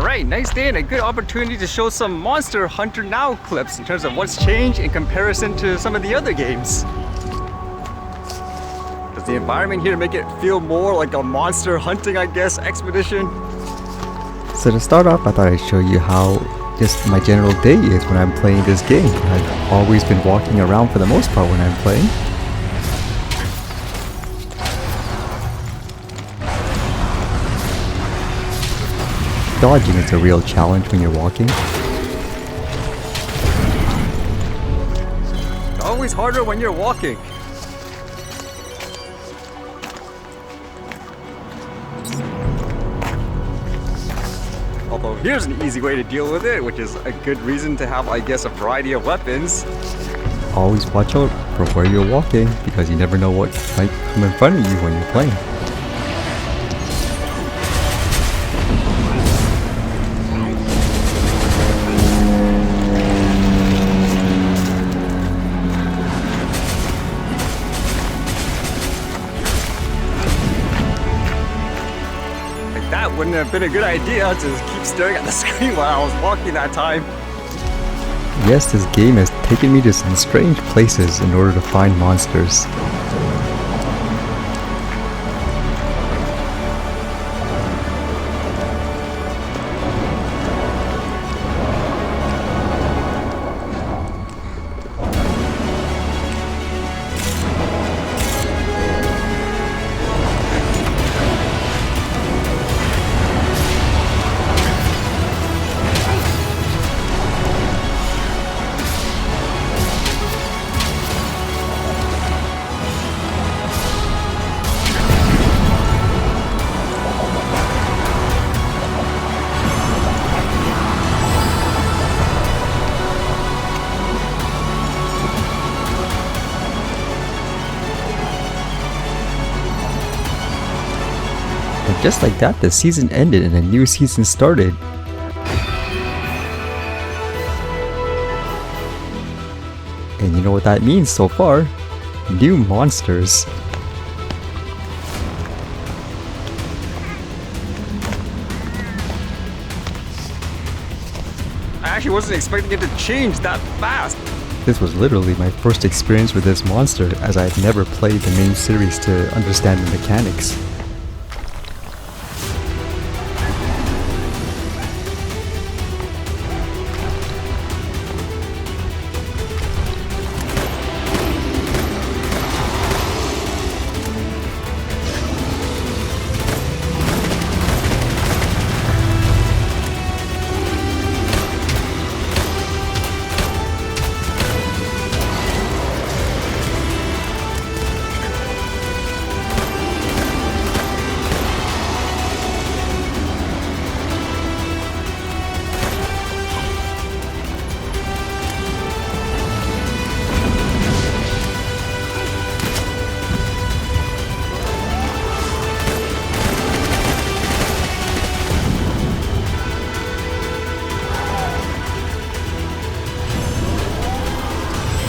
Alright, nice day and a good opportunity to show some Monster Hunter Now clips in terms of what's changed in comparison to some of the other games. Does the environment here make it feel more like a monster hunting, I guess, expedition? So to start off, I thought I'd show you how just my general day is when I'm playing this game. I've always been walking around for the most part when I'm playing. Dodging is a real challenge when you're walking. It's always harder when you're walking. Although here's an easy way to deal with it, which is a good reason to have, I guess, a variety of weapons. Always watch out for where you're walking because you never know what might come in front of you when you're playing. That wouldn't have been a good idea to keep staring at the screen while I was walking that time. Yes, this game has taken me to some strange places in order to find monsters. And just like that, the season ended and a new season started. And you know what that means so far? New monsters. I actually wasn't expecting it to change that fast. This was literally my first experience with this monster, as I had never played the main series to understand the mechanics.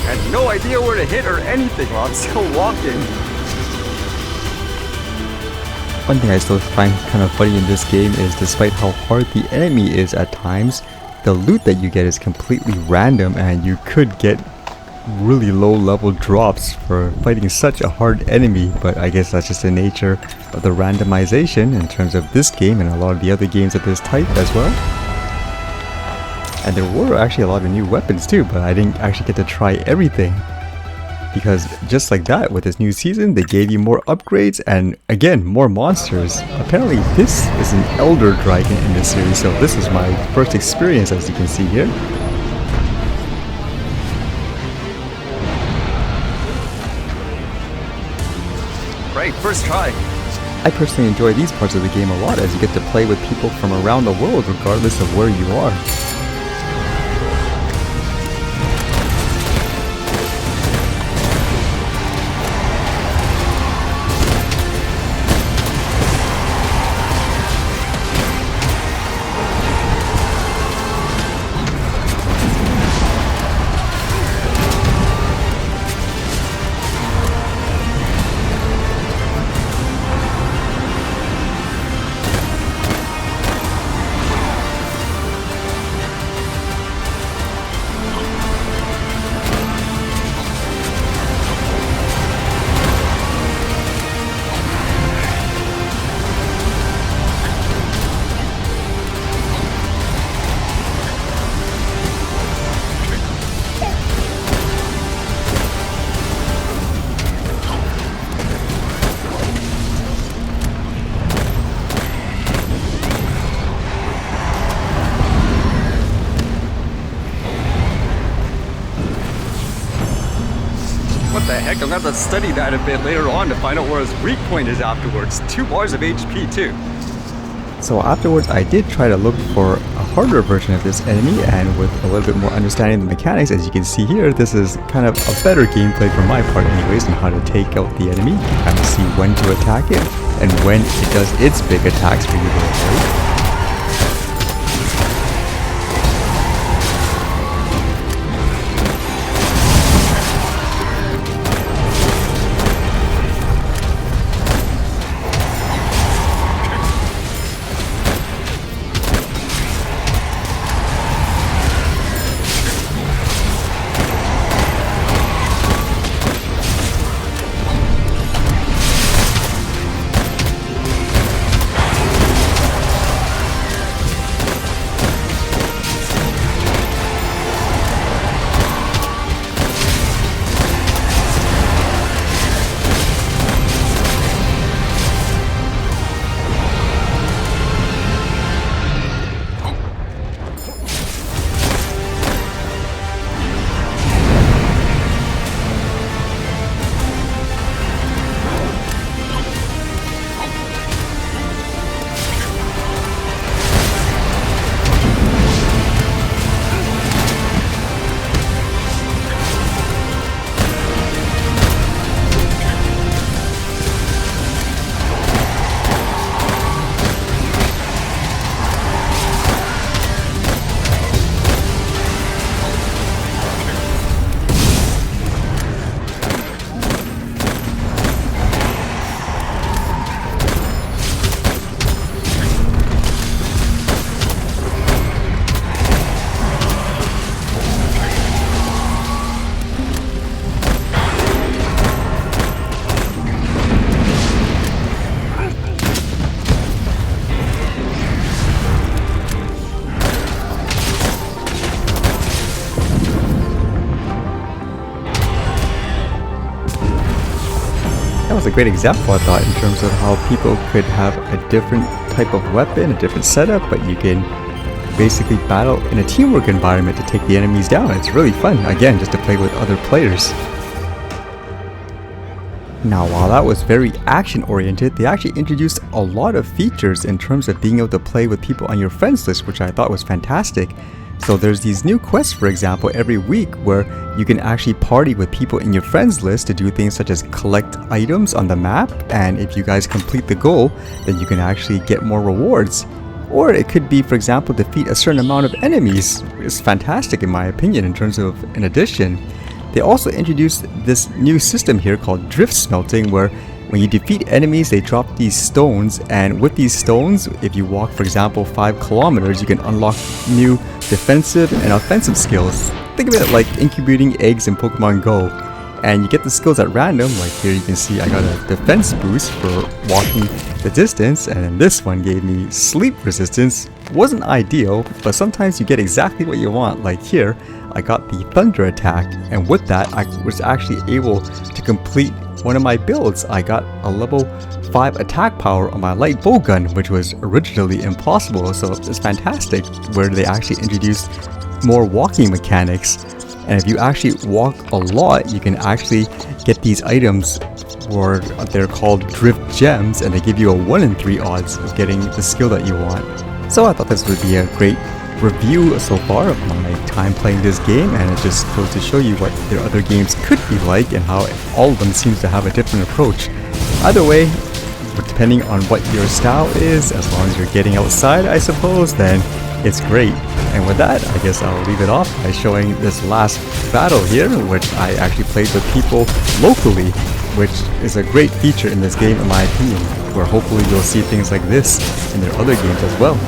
I had no idea where to hit or anything while I'm still walking. One thing I still find kind of funny in this game is despite how hard the enemy is at times, the loot that you get is completely random and you could get really low level drops for fighting such a hard enemy, but I guess that's just the nature of the randomization in terms of this game and a lot of the other games of this type as well. And there were actually a lot of new weapons too, but I didn't actually get to try everything. Because just like that, with this new season, they gave you more upgrades and again, more monsters. Apparently this is an elder dragon in this series, so this is my first experience as you can see here. Right, first try. I personally enjoy these parts of the game a lot as you get to play with people from around the world regardless of where you are. the heck? I'm gonna have to study that a bit later on to find out where his weak point is afterwards. 2 bars of HP too. So afterwards, I did try to look for a harder version of this enemy, and with a little bit more understanding of the mechanics, as you can see here, this is kind of a better gameplay for my part anyways, on how to take out the enemy. You kind of see when to attack it, and when it does its big attacks for you to avoid. That was a great example, I thought, in terms of how people could have a different type of weapon, a different setup, but you can basically battle in a teamwork environment to take the enemies down. It's really fun, again, just to play with other players. Now, while that was very action-oriented, they actually introduced a lot of features in terms of being able to play with people on your friends list, which I thought was fantastic. So there's these new quests, for example, every week where you can actually party with people in your friends list to do things such as collect items on the map, and if you guys complete the goal, then you can actually get more rewards. Or it could be, for example, defeat a certain amount of enemies. It's fantastic in my opinion in terms of an addition. They also introduced this new system here called Driftsmelting, where when you defeat enemies, they drop these stones, and with these stones, if you walk, for example, 5 kilometers, you can unlock new defensive and offensive skills. Think of it like incubating eggs in Pokemon Go. And you get the skills at random, like here you can see I got a defense boost for walking the distance, and then this one gave me sleep resistance. Wasn't ideal, but sometimes you get exactly what you want. Like here, I got the thunder attack, and with that I was actually able to complete one of my builds. I got a level 5 attack power on my light bow gun, which was originally impossible, so it's fantastic where they actually introduced more walking mechanics. And if you actually walk a lot, you can actually get these items, or they're called drift gems, and they give you a 1 in 3 odds of getting the skill that you want. So I thought this would be a great review so far of my time playing this game, and it just goes to show you what their other games could be like and how all of them seems to have a different approach. Either way, depending on what your style is, as long as you're getting outside, I suppose, then it's great. And with that, I guess I'll leave it off by showing this last battle here, which I actually played with people locally, which is a great feature in this game in my opinion, where hopefully you'll see things like this in their other games as well.